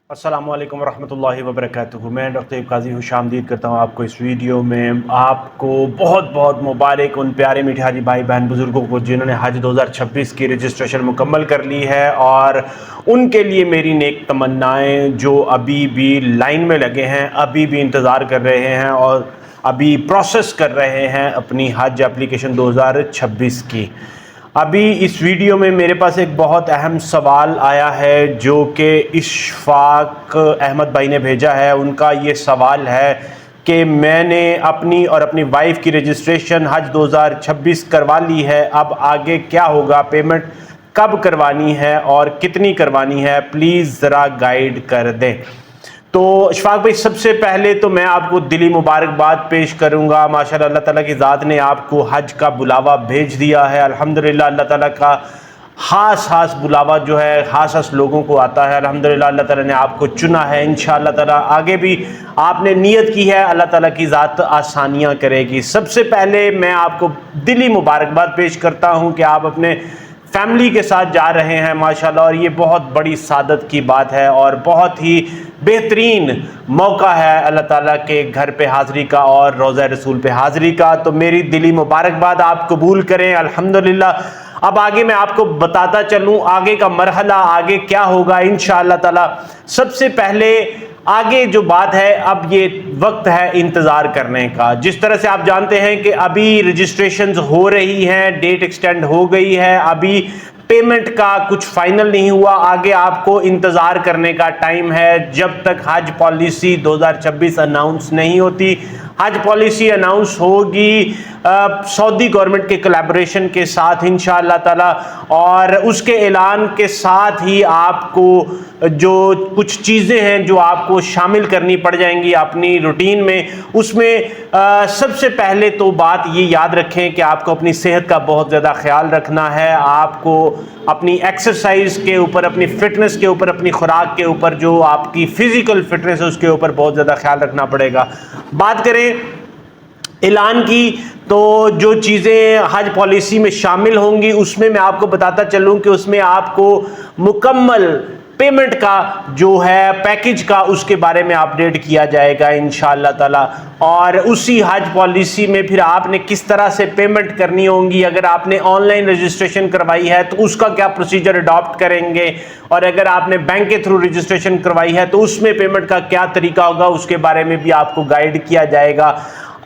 अस्सलामु अलैकुम रहमतुल्लाहि व बरकातुहू। मैं डॉक्टर काजी खुशामदीद करता हूँ आपको इस वीडियो में। आपको बहुत बहुत मुबारक उन प्यारे मीठे हाजी भाई बहन बुज़ुर्गों को जिन्होंने हज 2026 की रजिस्ट्रेशन मुकम्मल कर ली है, और उनके लिए मेरी नेक तमन्नाएँ जो अभी भी लाइन में लगे हैं, अभी भी इंतज़ार कर रहे हैं और अभी प्रोसेस कर रहे हैं अपनी हज एप्लीकेशन 2026 की। अभी इस वीडियो में मेरे पास एक बहुत अहम सवाल आया है जो कि इशफाक अहमद भाई ने भेजा है। उनका ये सवाल है कि मैंने अपनी और अपनी वाइफ की रजिस्ट्रेशन हज 2026 करवा ली है, अब आगे क्या होगा, पेमेंट कब करवानी है और कितनी करवानी है, प्लीज़ ज़रा गाइड कर दें। तो इशफाक भाई, सबसे पहले तो मैं आपको दिली मुबारकबाद पेश करूंगा। माशाल्लाह अल्लाह ताला की ज़ात ने आपको हज का बुलावा भेज दिया है। अल्हम्दुलिल्लाह अल्लाह ताला का खास बुलावा जो है खास लोगों को आता है। अल्हम्दुलिल्लाह अल्लाह ताला ने आपको चुना है। इंशाअल्लाह ताला आगे भी आपने नियत की है, अल्लाह ताला की ज़ात आसानियाँ करेगी। सबसे पहले मैं आपको दिली मुबारकबाद पेश करता हूँ कि आप अपने फैमिली के साथ जा रहे हैं माशाल्लाह, और ये बहुत बड़ी सादत की बात है और बहुत ही बेहतरीन मौका है अल्लाह ताला के घर पे हाज़िरी का और रोज़ा रसूल पे हाज़िरी का। तो मेरी दिली मुबारकबाद आप कबूल करें अल्हम्दुलिल्लाह। अब आगे मैं आपको बताता चलूँ आगे का मरहला, आगे क्या होगा इंशाअल्लाह ताला। सबसे पहले आगे जो बात है, अब ये वक्त है इंतज़ार करने का। जिस तरह से आप जानते हैं कि अभी रजिस्ट्रेशंस हो रही हैं, डेट एक्सटेंड हो गई है, अभी पेमेंट का कुछ फाइनल नहीं हुआ, आगे आपको इंतज़ार करने का टाइम है जब तक हज पॉलिसी 2026 अनाउंस नहीं होती। हज पॉलिसी अनाउंस होगी सऊदी गवर्नमेंट के कोलैबोरेशन के साथ इंशाअल्लाह ताला, और उसके ऐलान के साथ ही आपको जो कुछ चीज़ें हैं जो आपको शामिल करनी पड़ जाएंगी अपनी रूटीन में। उसमें सबसे पहले तो बात ये याद रखें कि आपको अपनी सेहत का बहुत ज़्यादा ख्याल रखना है। आपको अपनी एक्सरसाइज के ऊपर, अपनी फिटनेस के ऊपर, अपनी खुराक के ऊपर, जो आपकी फ़िज़िकल फिटनेस है उसके ऊपर बहुत ज़्यादा ख्याल रखना पड़ेगा। बात करें ऐलान की, तो जो चीज़ें हज पॉलिसी में शामिल होंगी उसमें मैं आपको बताता चलूँ कि उसमें आपको मुकम्मल पेमेंट का जो है पैकेज का, उसके बारे में अपडेट किया जाएगा इंशाअल्लाह ताला। और उसी हज पॉलिसी में फिर आपने किस तरह से पेमेंट करनी होगी, अगर आपने ऑनलाइन रजिस्ट्रेशन करवाई है तो उसका क्या प्रोसीजर अडॉप्ट करेंगे, और अगर आपने बैंक के थ्रू रजिस्ट्रेशन करवाई है तो उसमें पेमेंट का क्या तरीका होगा, उसके बारे में भी आपको गाइड किया जाएगा।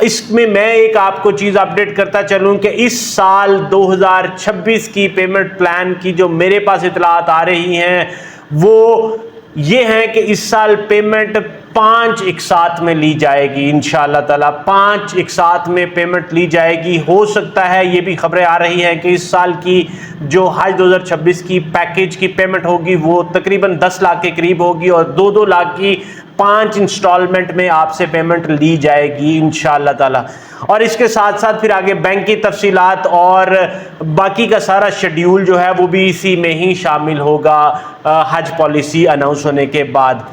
इसमें मैं एक आपको चीज़ अपडेट करता चलूं कि इस साल 2026 की पेमेंट प्लान की जो मेरे पास इतलात आ रही हैं वो ये है कि इस साल पेमेंट 5 एक साथ में ली जाएगी इंशाअल्लाह ताला। 5 एक साथ में पेमेंट ली जाएगी। हो सकता है, ये भी खबरें आ रही हैं कि इस साल की जो हज 2026 की पैकेज की पेमेंट होगी वो तकरीबन 10 लाख के करीब होगी, और 2-2 लाख की 5 इंस्टॉलमेंट में आपसे पेमेंट ली जाएगी इंशाअल्लाह ताला। और इसके साथ साथ फिर आगे बैंक की तफसीलात और बाकी का सारा शेड्यूल जो है वो भी इसी में ही शामिल होगा हज पॉलिसी अनाउंस होने के बाद।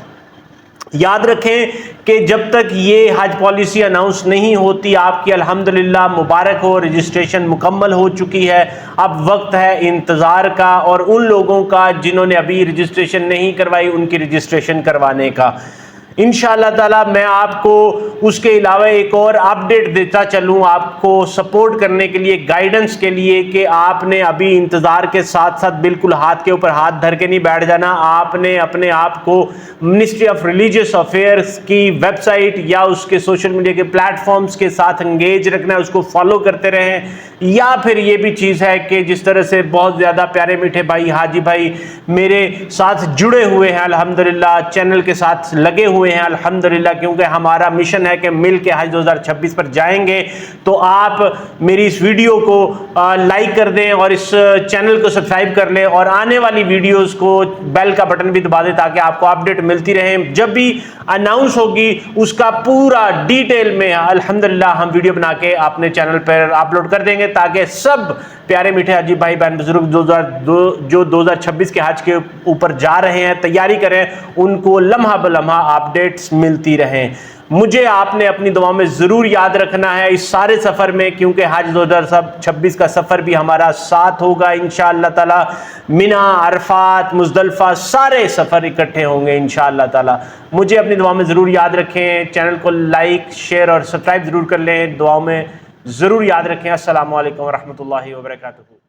याद रखें कि जब तक ये हज पॉलिसी अनाउंस नहीं होती, आपकी अल्हम्दुलिल्लाह मुबारक हो, रजिस्ट्रेशन मुकम्मल हो चुकी है। अब वक्त है इंतज़ार का, और उन लोगों का जिन्होंने अभी रजिस्ट्रेशन नहीं करवाई उनकी रजिस्ट्रेशन करवाने का। इंशाअल्लाह ताला मैं आपको उसके अलावा एक और अपडेट देता चलूँ आपको सपोर्ट करने के लिए, गाइडेंस के लिए, कि आपने अभी इंतज़ार के साथ साथ बिल्कुल हाथ के ऊपर हाथ धर के नहीं बैठ जाना। आपने अपने आप को मिनिस्ट्री ऑफ रिलीजियस अफेयर्स की वेबसाइट या उसके सोशल मीडिया के प्लेटफॉर्म्स के साथ एंगेज रखना है, उसको फॉलो करते रहें। या फिर ये भी चीज़ है कि जिस तरह से बहुत ज़्यादा प्यारे मीठे भाई हाजी भाई मेरे साथ जुड़े हुए हैं अल्हम्दुलिल्लाह, चैनल के साथ लगे हुए हैं अल्हम्दुलिल्लाह, क्योंकि हमारा मिशन है कि मिल के हज 2026 पर जाएंगे। तो आप मेरी इस वीडियो को लाइक कर दें और इस चैनल को सब्सक्राइब कर लें, और आने वाली वीडियोस को बेल का बटन भी दबा दें ताकि आपको अपडेट मिलती रहे। जब भी अनाउंस होगी उसका पूरा डिटेल में अल्हम्दुलिल्लाह हम वीडियो बना के अपने चैनल पर अपलोड कर देंगे, ताकि सब प्यारे मीठे हाजी भाई बहन बुजुर्ग जो 2026 के हज के ऊपर जा रहे हैं, तैयारी करें, उनको लम्हा ब लम्हा अपडेट्स मिलती रहें। मुझे आपने अपनी दुआ में ज़रूर याद रखना है इस सारे सफ़र में, क्योंकि हज 2026 का सफ़र भी हमारा साथ होगा इंशाअल्लाह ताला। मिना, अरफात, मुज़दलिफ़ा सारे सफ़र इकट्ठे होंगे इंशाअल्लाह ताला। मुझे अपनी दुआ में ज़रूर याद रखें। चैनल को लाइक, शेयर और सब्सक्राइब ज़रूर कर लें। दुआओं में ज़रूर याद रखें। अस्सलामु अलैकुम व रहमतुल्लाहि व बरकातुहू।